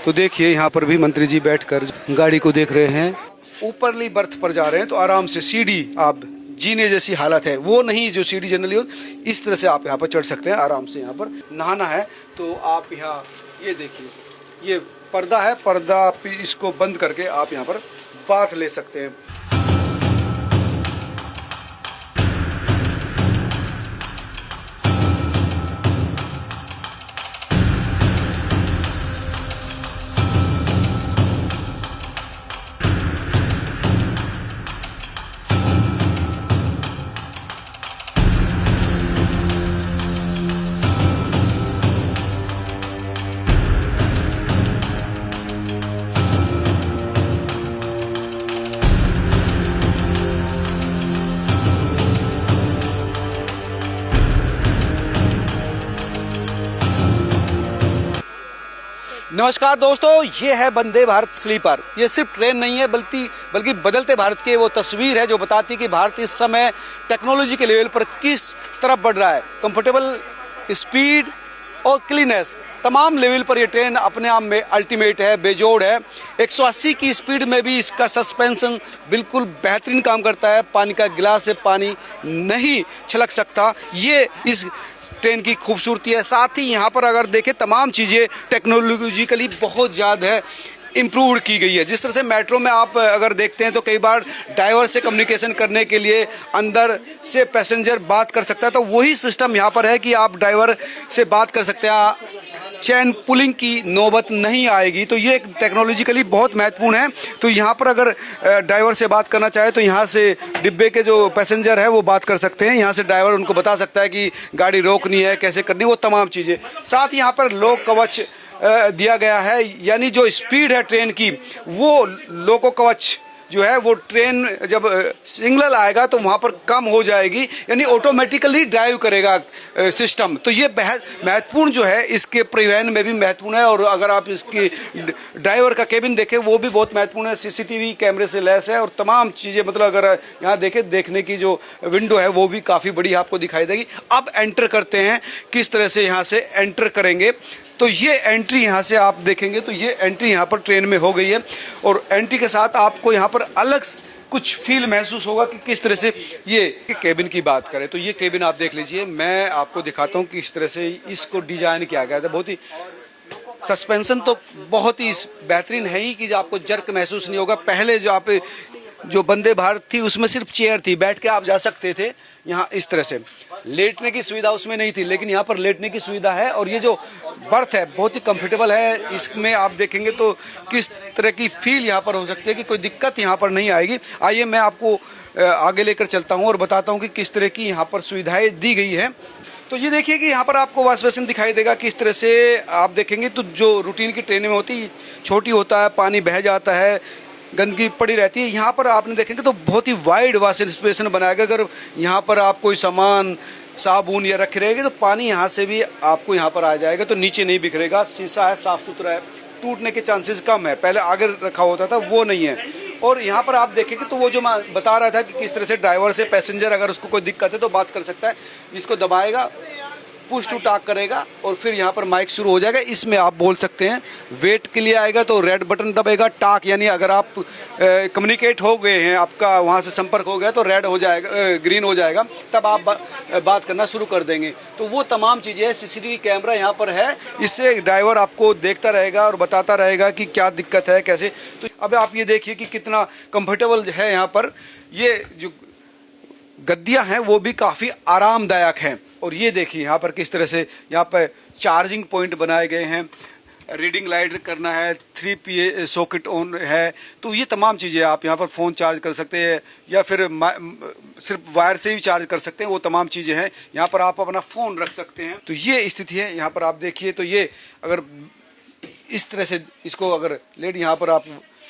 तो देखिए यहाँ पर भी मंत्री जी बैठकर गाड़ी को देख रहे हैं। ऊपरली बर्थ पर जा रहे हैं तो आराम से सीढ़ी आप जीने जैसी हालत है, वो नहीं जो सीढ़ी जनरली हो, इस तरह से आप यहाँ पर चढ़ सकते हैं आराम से। यहाँ पर नहाना है तो आप यहाँ ये देखिए, ये पर्दा है, पर्दा आप इसको बंद करके आप यहाँ पर बाथ ले सकते हैं। नमस्कार दोस्तों, ये है वंदे भारत स्लीपर। ये सिर्फ ट्रेन नहीं है बल्कि बदलते भारत की वो तस्वीर है जो बताती है कि भारत इस समय टेक्नोलॉजी के लेवल पर किस तरफ बढ़ रहा है। कंफर्टेबल, स्पीड और क्लीनेस, तमाम लेवल पर ये ट्रेन अपने आप में अल्टीमेट है, बेजोड़ है। 180 की स्पीड में भी इसका सस्पेंशन बिल्कुल बेहतरीन काम करता है। पानी का गिलास से पानी नहीं छलक सकता, ये इस ट्रेन की खूबसूरती है। साथ ही यहाँ पर अगर देखें तमाम चीज़ें टेक्नोलॉजिकली बहुत ज़्यादा इम्प्रूव की गई है। जिस तरह से मेट्रो में आप अगर देखते हैं तो कई बार ड्राइवर से कम्युनिकेशन करने के लिए अंदर से पैसेंजर बात कर सकता है, तो वही सिस्टम यहाँ पर है कि आप ड्राइवर से बात कर सकते हैं, चैन पुलिंग की नौबत नहीं आएगी। तो ये टेक्नोलॉजिकली बहुत महत्वपूर्ण है। तो यहाँ पर अगर ड्राइवर से बात करना चाहे तो यहाँ से डिब्बे के जो पैसेंजर है वो बात कर सकते हैं, यहाँ से ड्राइवर उनको बता सकता है कि गाड़ी रोकनी है, कैसे करनी है, वो तमाम चीज़ें। साथ ही यहाँ पर लोक कवच दिया गया है, यानी जो स्पीड है ट्रेन की वो लोको कवच जो है वो ट्रेन जब सिग्नल आएगा तो वहाँ पर कम हो जाएगी, यानी ऑटोमेटिकली ड्राइव करेगा सिस्टम। तो ये बेहद महत्वपूर्ण जो है, इसके परिवहन में भी महत्वपूर्ण है। और अगर आप इसकी ड्राइवर का केबिन देखें वो भी बहुत महत्वपूर्ण है, सीसीटीवी कैमरे से लैस है और तमाम चीज़ें, मतलब अगर यहाँ देखें, देखने की जो विंडो है वो भी काफ़ी बड़ी आपको दिखाई देगी। अब एंटर करते हैं, किस तरह से यहाँ से एंटर करेंगे। तो ये एंट्री यहाँ से आप देखेंगे तो ये एंट्री यहाँ पर ट्रेन में हो गई है और एंट्री के साथ आपको यहाँ पर अलग कुछ फील महसूस होगा कि किस तरह से ये केबिन की बात करें तो ये केबिन आप देख लीजिए। मैं आपको दिखाता हूँ किस तरह से इसको डिजाइन किया गया था। बहुत ही सस्पेंशन तो बहुत ही बेहतरीन है ही कि आपको जर्क महसूस नहीं होगा। पहले जो वंदे भारत थी उसमें सिर्फ चेयर थी, बैठ के आप जा सकते थे। यहाँ इस तरह से लेटने की सुविधा उसमें नहीं थी, लेकिन यहाँ पर लेटने की सुविधा है और ये जो बर्थ है बहुत ही कंफर्टेबल है। इसमें आप देखेंगे तो किस तरह की फील यहाँ पर हो सकती है कि कोई दिक्कत यहाँ पर नहीं आएगी। आइए मैं आपको आगे लेकर चलता हूँ और बताता हूँ कि किस तरह की यहाँ पर सुविधाएँ दी गई हैं। तो ये देखिए कि यहाँ पर आपको वॉश बेसिन दिखाई देगा। किस तरह से आप देखेंगे तो जो रूटीन की ट्रेन में होती है, छोटी होता है, पानी बह जाता है, गंदगी पड़ी रहती है। यहाँ पर आपने देखेंगे तो बहुत ही वाइड वॉश बेसिन बनाया गया। अगर यहाँ पर आप कोई सामान, साबुन या रखे रहेंगे तो पानी यहाँ से भी आपको यहाँ पर आ जाएगा, तो नीचे नहीं बिखरेगा। शीशा है, साफ़ सुथरा है, टूटने के चांसेस कम है। पहले आगे रखा होता था वो नहीं है। और यहाँ पर आप देखेंगे तो वो जो मैं बता रहा था कि किस तरह से ड्राइवर से पैसेंजर अगर उसको कोई दिक्कत है तो बात कर सकता है। इसको दबाएगा, पुश टू टॉक करेगा और फिर यहाँ पर माइक शुरू हो जाएगा। इसमें आप बोल सकते हैं। वेट के लिए आएगा तो रेड बटन दबेगा। टॉक यानी अगर आप कम्युनिकेट हो गए हैं, आपका वहाँ से संपर्क हो गया तो रेड हो जाएगा, ग्रीन हो जाएगा, तब आप बात करना शुरू कर देंगे। तो वो तमाम चीज़ें, सीसीटीवी कैमरा यहाँ पर है, इससे ड्राइवर आपको देखता रहेगा और बताता रहेगा कि क्या दिक्कत है, कैसे। तो अब आप ये देखिए कि कितना कंफर्टेबल है। यहाँ पर ये जो गद्दियाँ हैं वो भी काफ़ी आरामदायक हैं। और ये देखिए यहाँ पर किस तरह से यहाँ पर चार्जिंग पॉइंट बनाए गए हैं। रीडिंग लाइट करना है, 3 PA सॉकेट ऑन है, तो ये तमाम चीज़ें आप यहाँ पर फ़ोन चार्ज कर सकते हैं या फिर सिर्फ वायर से भी चार्ज कर सकते हैं। वो तमाम चीज़ें हैं। यहाँ पर आप अपना फ़ोन रख सकते हैं। तो ये स्थिति है। यहाँ पर आप देखिए तो ये अगर इस तरह से इसको अगर लेट, यहाँ पर आप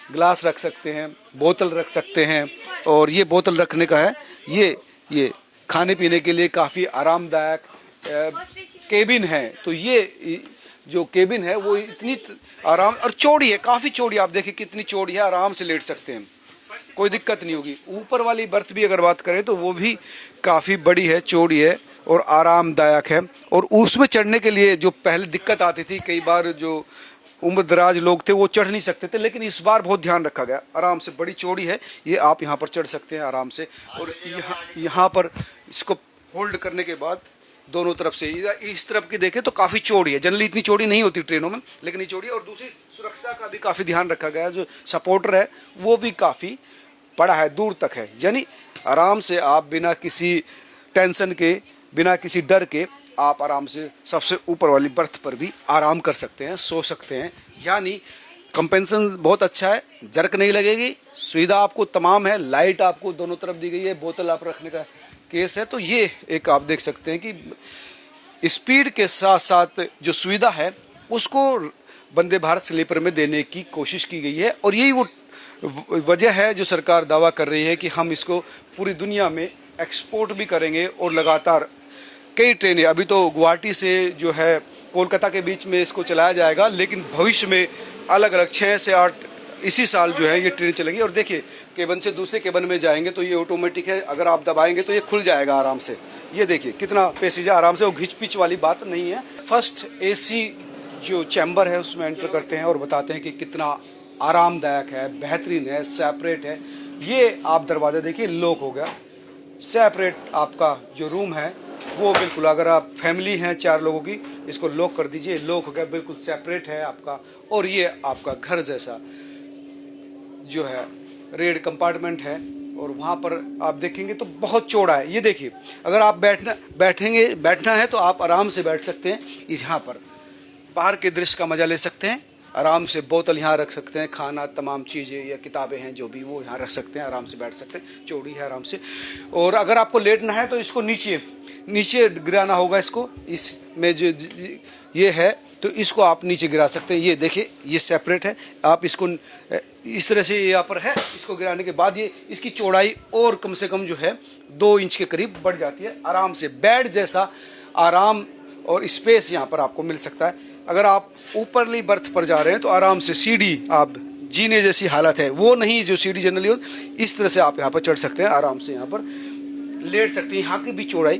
गिलास रख सकते हैं, बोतल रख सकते हैं। और ये बोतल रखने का है, ये खाने पीने के लिए काफ़ी आरामदायक केबिन है। तो ये जो केबिन है वो इतनी आराम और चौड़ी है, काफ़ी चौड़ी। आप देखिए कितनी चौड़ी है, आराम से लेट सकते हैं, कोई दिक्कत नहीं होगी। ऊपर वाली बर्थ भी अगर बात करें तो वो भी काफ़ी बड़ी है, चौड़ी है और आरामदायक है। और उसमें चढ़ने के लिए जो पहले दिक्कत आती थी, कई बार जो उम्र दराज लोग थे वो चढ़ नहीं सकते थे, लेकिन इस बार बहुत ध्यान रखा गया। आराम से, बड़ी चौड़ी है ये, आप यहाँ पर चढ़ सकते हैं आराम से। और यहाँ पर इसको होल्ड करने के बाद दोनों तरफ से, इस तरफ की देखें तो काफ़ी चौड़ी है, जनरली इतनी चौड़ी नहीं होती ट्रेनों में, लेकिन ये चौड़ी है। और दूसरी सुरक्षा का भी काफ़ी ध्यान रखा गया है, जो सपोर्टर है वो भी काफ़ी बड़ा है, दूर तक है, यानी आराम से आप बिना किसी टेंशन के, बिना किसी डर के आप आराम से सबसे ऊपर वाली बर्थ पर भी आराम कर सकते हैं, सो सकते हैं। यानी कंपेंसेशन बहुत अच्छा है, जर्क नहीं लगेगी, सुविधा आपको तमाम है, लाइट आपको दोनों तरफ दी गई है, बोतल आप रखने का केस है। तो ये एक आप देख सकते हैं कि स्पीड के साथ साथ जो सुविधा है उसको वंदे भारत स्लीपर में देने की कोशिश की गई है। और यही वो वजह है जो सरकार दावा कर रही है कि हम इसको पूरी दुनिया में एक्सपोर्ट भी करेंगे। और लगातार कई ट्रेनें, अभी तो गुवाहाटी से जो है कोलकाता के बीच में इसको चलाया जाएगा, लेकिन भविष्य में अलग अलग 6 से 8 इसी साल जो है ये ट्रेन चलेंगी। और देखिए, केबन से दूसरे केबन में जाएंगे तो ये ऑटोमेटिक है, अगर आप दबाएंगे तो ये खुल जाएगा आराम से। ये देखिए कितना पैसेंजर आराम से, वो घिच पिच वाली बात नहीं है। फर्स्ट AC जो चैम्बर है उसमें एंटर करते हैं और बताते हैं कि कितना आरामदायक है, बेहतरीन है, सेपरेट है। ये आप दरवाज़ा देखिए, लॉक हो गया, सेपरेट आपका जो रूम है वो बिल्कुल, अगर आप फैमिली हैं 4 लोगों की, इसको लॉक कर दीजिए, लॉक हो गया, बिल्कुल सेपरेट है आपका। और ये आपका घर जैसा जो है रेड कंपार्टमेंट है। और वहाँ पर आप देखेंगे तो बहुत चौड़ा है। ये देखिए, अगर आप बैठना है तो आप आराम से बैठ सकते हैं। यहाँ पर बाहर के दृश्य का मजा ले सकते हैं, आराम से बोतल यहाँ रख सकते हैं, खाना, तमाम चीज़ें या किताबें हैं जो भी, वो यहाँ रख सकते हैं, आराम से बैठ सकते हैं, चौड़ी है आराम से। और अगर आपको लेटना है तो इसको नीचे गिराना होगा, इसको इसमें जो ये है तो इसको आप नीचे गिरा सकते हैं। ये देखिए, ये सेपरेट है, आप इसको इस तरह से यहाँ पर है, इसको गिराने के बाद ये इसकी चौड़ाई और कम से कम जो है 2 इंच के करीब बढ़ जाती है। आराम से बेड जैसा आराम और स्पेस यहाँ पर आपको मिल सकता है। अगर आप ऊपरली बर्थ पर जा रहे हैं तो आराम से सीढ़ी, आप जीने जैसी हालत है वो नहीं, जो सीढ़ी जनरली हो, इस तरह से आप यहाँ पर चढ़ सकते हैं, आराम से यहाँ पर लेट सकते हैं। यहाँ की भी चौड़ाई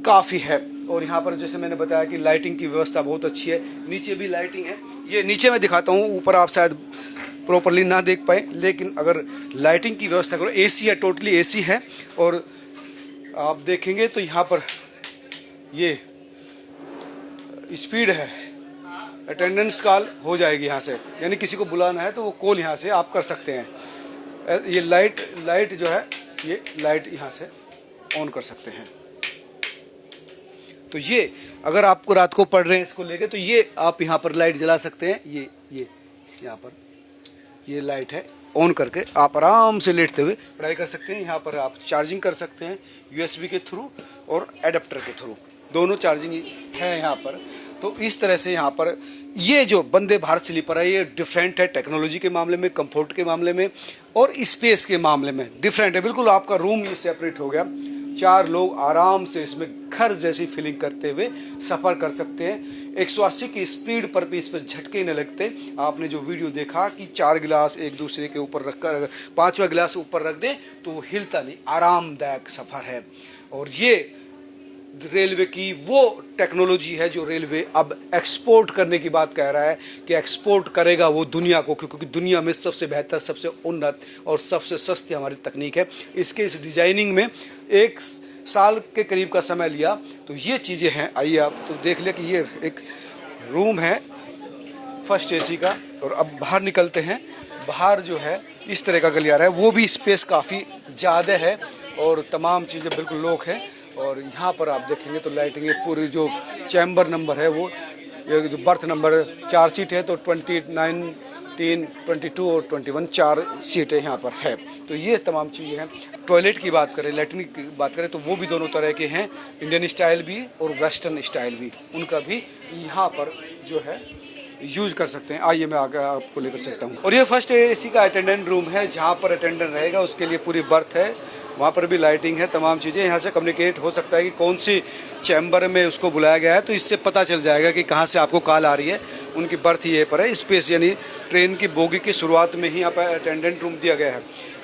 काफ़ी है। और यहाँ पर जैसे मैंने बताया कि लाइटिंग की व्यवस्था बहुत अच्छी है, नीचे भी लाइटिंग है। ये नीचे मैं दिखाता हूँ, ऊपर आप शायद प्रॉपरली ना देख पाए, लेकिन अगर लाइटिंग की व्यवस्था करो, AC है, टोटली AC है। और आप देखेंगे तो यहाँ पर ये स्पीड है, अटेंडेंस कॉल हो जाएगी यहाँ से, यानी किसी को बुलाना है तो वो कॉल यहाँ से आप कर सकते हैं। ये लाइट जो है, ये लाइट यहाँ से ऑन कर सकते हैं। तो ये अगर आपको रात को पढ़ रहे हैं इसको लेके, तो ये आप यहाँ पर लाइट जला सकते हैं। ये यहाँ पर ये लाइट है, ऑन करके आप आराम से लेटते हुए पढ़ाई कर सकते हैं। यहाँ पर आप चार्जिंग कर सकते हैं USB के थ्रू और एडाप्टर के थ्रू, दोनों चार्जिंग है यहाँ पर। तो इस तरह से यहाँ पर ये जो वंदे भारत स्लीपर है, ये डिफरेंट है टेक्नोलॉजी के मामले में, कंफर्ट के मामले में और स्पेस के मामले में डिफरेंट है। बिल्कुल आपका रूम ये सेपरेट हो गया, 4 लोग आराम से इसमें घर जैसी फीलिंग करते हुए सफ़र कर सकते हैं। 180 की स्पीड पर भी इस पर झटके न लगते। आपने जो वीडियो देखा कि 4 गिलास एक दूसरे के ऊपर रखकर 5वां गिलास ऊपर रख दें तो वो हिलता नहीं, आरामदायक सफ़र है। और ये रेलवे की वो टेक्नोलॉजी है जो रेलवे अब एक्सपोर्ट करने की बात कह रहा है कि एक्सपोर्ट करेगा वो दुनिया को, क्योंकि दुनिया में सबसे बेहतर, सबसे उन्नत और सबसे सस्ती हमारी तकनीक है। इसके इस डिजाइनिंग में 1 साल के करीब का समय लिया। तो ये चीज़ें हैं, आइए आप तो देख ले कि ये एक रूम है फर्स्ट AC का। और अब बाहर निकलते हैं, बाहर जो है इस तरह का गलियारा है, वो भी स्पेस काफ़ी ज़्यादा है और तमाम चीज़ें बिल्कुल लॉक है। और यहाँ पर आप देखेंगे तो लाइटिंग, पूरी जो चैम्बर नंबर है वो, ये जो बर्थ नंबर 4 सीट है तो 29, 19, 22 और 21 4 सीटें यहाँ पर है। तो ये तमाम चीज़ें हैं। टॉयलेट की बात करें, लैट्रिन की बात करें तो वो भी दोनों तरह के हैं, इंडियन स्टाइल भी और वेस्टर्न स्टाइल भी, उनका भी यहाँ पर जो है यूज कर सकते हैं। आइए मैं आगे आपको लेकर चलता हूँ। और ये फर्स्ट AC का अटेंडेंट रूम है, जहाँ पर अटेंडेंट रहेगा उसके लिए पूरी बर्थ है, वहाँ पर भी लाइटिंग है, तमाम चीज़ें। यहाँ से कम्युनिकेट हो सकता है कि कौन सी चैम्बर में उसको बुलाया गया है, तो इससे पता चल जाएगा कि कहाँ से आपको कॉल आ रही है। उनकी बर्थ ये पर है, स्पेस यानी ट्रेन की बोगी की शुरुआत में ही यहाँ पर अटेंडेंट रूम दिया गया है।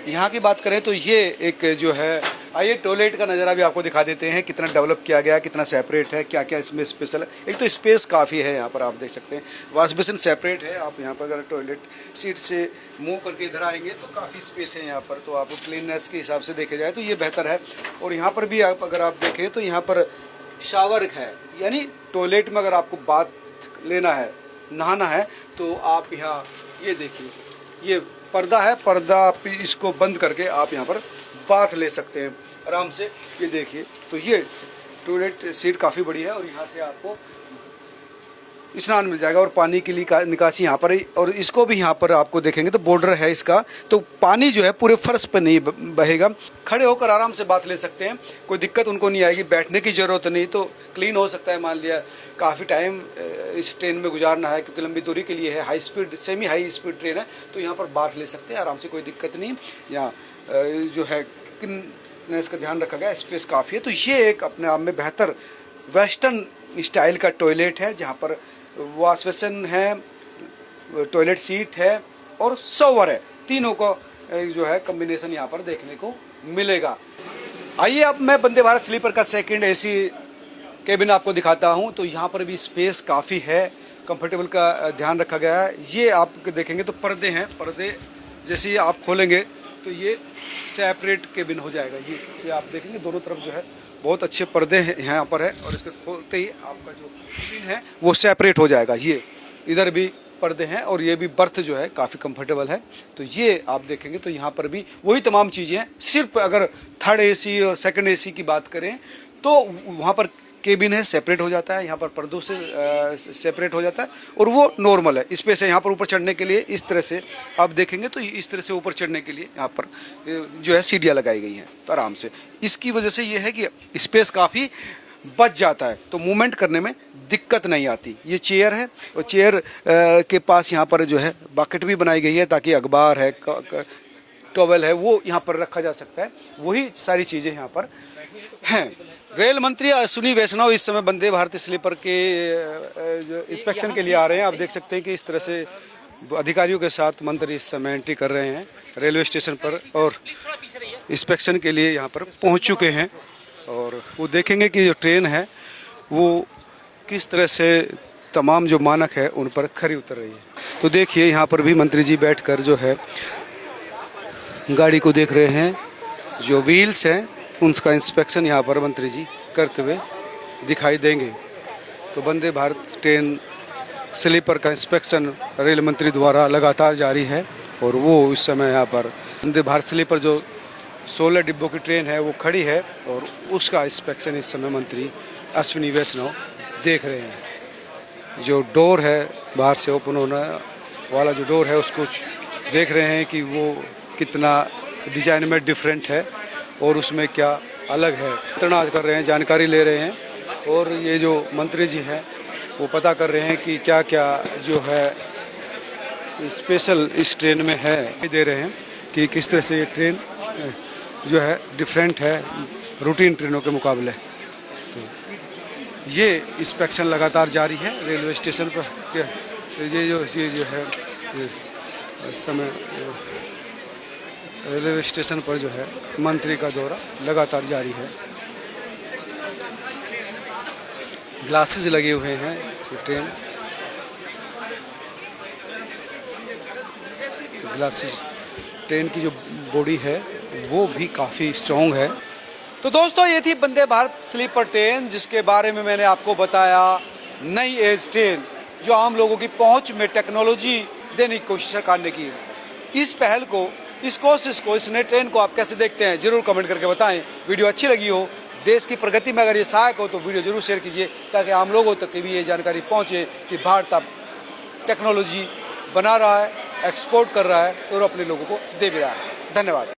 यहाँ की बात करें तो ये एक जो है आइए टॉयलेट का नज़ारा भी आपको दिखा देते हैं, कितना डेवलप किया गया है, कितना सेपरेट है, क्या क्या इसमें स्पेशल है। एक तो स्पेस काफ़ी है यहाँ पर, आप देख सकते हैं वॉश बेसिन सेपरेट है। आप यहाँ पर अगर टॉयलेट सीट से मूव करके इधर आएंगे तो काफ़ी स्पेस है यहाँ पर, तो आपको क्लीननेस के हिसाब से देखे जाए तो ये बेहतर है। और यहाँ पर भी आप अगर आप देखें तो यहाँ पर शावर है, यानी टॉयलेट में अगर आपको बाथ लेना है, नहाना है, तो आप यहाँ ये देखिए, ये पर्दा है, पर्दा आप इसको बंद करके आप यहाँ पर बाथ ले सकते हैं आराम से। ये देखिए, तो ये टॉयलेट सीट काफ़ी बड़ी है और यहाँ से आपको स्नान मिल जाएगा और पानी के लिए निकासी यहाँ पर। और इसको भी यहाँ पर आपको देखेंगे तो बॉर्डर है इसका, तो पानी जो है पूरे फर्श पर नहीं बहेगा, खड़े होकर आराम से बाथ ले सकते हैं, कोई दिक्कत उनको नहीं आएगी, बैठने की ज़रूरत नहीं। तो क्लीन हो सकता है, मान लिया काफ़ी टाइम इस ट्रेन में गुजारना है क्योंकि लंबी दूरी के लिए है, high speed semi high speed train है, तो यहाँ पर बाथ ले सकते हैं आराम से, कोई दिक्कत नहीं। यहाँ जो है क्लीननेस का ध्यान रखा गया, स्पेस काफ़ी है। तो ये एक अपने आप में बेहतर वेस्टर्न स्टाइल का टॉयलेट है जहाँ पर वॉश बेसिन है, टॉयलेट सीट है और शॉवर है, तीनों को जो है कॉम्बिनेशन यहाँ पर देखने को मिलेगा। आइए अब मैं वंदे भारत स्लीपर का सेकंड एसी केबिन आपको दिखाता हूँ। तो यहाँ पर भी स्पेस काफ़ी है, कंफर्टेबल का ध्यान रखा गया है। ये आप देखेंगे तो पर्दे हैं, पर्दे जैसे ही आप खोलेंगे तो ये सेपरेट केबिन हो जाएगा। ये आप देखेंगे दोनों तरफ जो है बहुत अच्छे पर्दे हैं यहाँ पर है, और इसके खोलते ही आपका जो केबिन है वो सेपरेट हो जाएगा। ये इधर भी पर्दे हैं और ये भी बर्थ जो है काफ़ी कंफर्टेबल है। तो ये आप देखेंगे तो यहाँ पर भी वही तमाम चीज़ें हैं, सिर्फ अगर थर्ड एसी और सेकंड एसी की बात करें तो वहाँ पर केबिन है सेपरेट हो जाता है, यहाँ पर पर्दों से सेपरेट हो जाता है और वो नॉर्मल है। स्पेस है यहाँ पर ऊपर चढ़ने के लिए, इस तरह से आप देखेंगे तो इस तरह से ऊपर चढ़ने के लिए यहाँ पर जो है सीढ़ियाँ लगाई गई हैं, तो आराम से। इसकी वजह से ये है कि स्पेस काफ़ी बच जाता है, तो मूवमेंट करने में दिक्कत नहीं आती। ये चेयर है और चेयर के पास यहाँ पर जो है बकेट भी बनाई गई है ताकि अखबार है, टॉवेल है, वो यहाँ पर रखा जा सकता है। वही सारी चीज़ें यहाँ पर हैं। रेल मंत्री अश्विनी वैष्णव इस समय वंदे भारत स्लीपर के जो इंस्पेक्शन के लिए आ रहे हैं। आप देख सकते हैं कि इस तरह से अधिकारियों के साथ मंत्री इस समय एंट्री कर रहे हैं रेलवे स्टेशन पर और इंस्पेक्शन के लिए यहाँ पर पहुँच चुके हैं। और वो देखेंगे कि जो ट्रेन है वो किस तरह से तमाम जो मानक है उन पर खरी उतर रही है। तो देखिए यहाँ पर भी मंत्री जी बैठकर जो है गाड़ी को देख रहे हैं, जो व्हील्स हैं उनका इंस्पेक्शन यहाँ पर मंत्री जी करते हुए दिखाई देंगे। तो वंदे भारत ट्रेन स्लीपर का इंस्पेक्शन रेल मंत्री द्वारा लगातार जारी है और वो इस समय यहाँ पर वंदे भारत स्लीपर जो 16 डिब्बों की ट्रेन है वो खड़ी है और उसका इंस्पेक्शन इस समय मंत्री अश्विनी वैष्णव देख रहे हैं। जो डोर है बाहर से ओपन होने वाला जो डोर है उसको देख रहे हैं कि वो कितना डिजाइन में डिफरेंट है और उसमें क्या अलग है, इतना कर रहे हैं, जानकारी ले रहे हैं। और ये जो मंत्री जी हैं वो पता कर रहे हैं कि क्या क्या जो है स्पेशल इस ट्रेन में है, दे रहे हैं कि किस तरह से ये ट्रेन जो है डिफरेंट है रूटीन ट्रेनों के मुकाबले। तो ये इंस्पेक्शन लगातार जारी है रेलवे स्टेशन पर। ये जो है इस समय रेलवे स्टेशन पर जो है मंत्री का दौरा लगातार जारी है। ग्लासेस लगे हुए हैं, ट्रेन ग्लासेस, ट्रेन की जो बॉडी है वो भी काफ़ी स्ट्रॉन्ग है। तो दोस्तों ये थी वंदे भारत स्लीपर ट्रेन जिसके बारे में मैंने आपको बताया। नई एज ट्रेन जो आम लोगों की पहुंच में टेक्नोलॉजी देने की कोशिश करने की, इस पहल को, इस कोशिश को, इस नई ट्रेन को आप कैसे देखते हैं जरूर कमेंट करके बताएं। वीडियो अच्छी लगी हो, देश की प्रगति में अगर ये सहायक हो तो वीडियो जरूर शेयर कीजिए ताकि आम लोगों तक भी ये जानकारी पहुंचे कि भारत अब टेक्नोलॉजी बना रहा है, एक्सपोर्ट कर रहा है और अपने लोगों को दे भी रहा है। धन्यवाद।